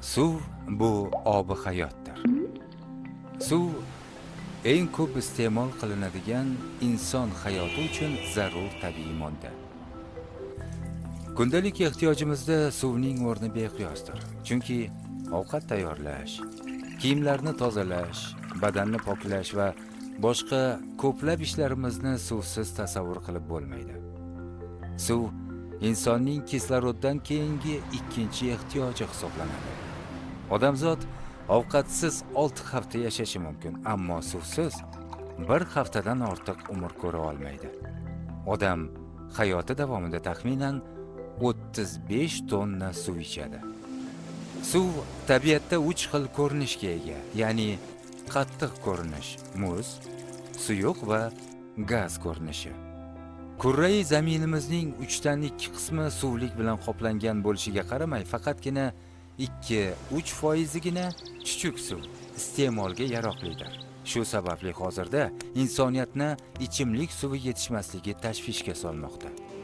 Suv bu obi hayotdir. Suv eng ko'p iste'mol qilinadigan inson hayoti uchun zarur tabiiy modda. Kundalik ehtiyojimizda suvning o'rni beqiyosdir. Chunki ovqat tayyorlash, kiyimlarni tozalash, badanni poklash va boshqa ko'plab ishlarimizni suvsiz tasavvur qilib bo'lmaydi. Suv insonning kisloroddan keyingi ikkinchi ehtiyoji hisoblanadi. Odamzod ovqatsiz 6 hafta yashashi mumkin, ammo suvsiz 1 haftadan ortiq umr ko'ra olmaydi. Odam hayoti davomida taxminan 35 tonna suv ichadi. Suv tabiatda 3 xil ko'rinishga ega, ya'ni qattiq ko'rinish, muz, suyuq va gaz ko'rinishi. Kurrai zaminimizning 3 dan 2 qismi suvlik bilan qoplangan bo'lishiga qaramay, faqatgina 2-3% chuchuk suv iste'molga yaroqlidir. Shu sababli hozirda insoniyatni ichimlik suvi yetishmasligi tashvishga solmoqda.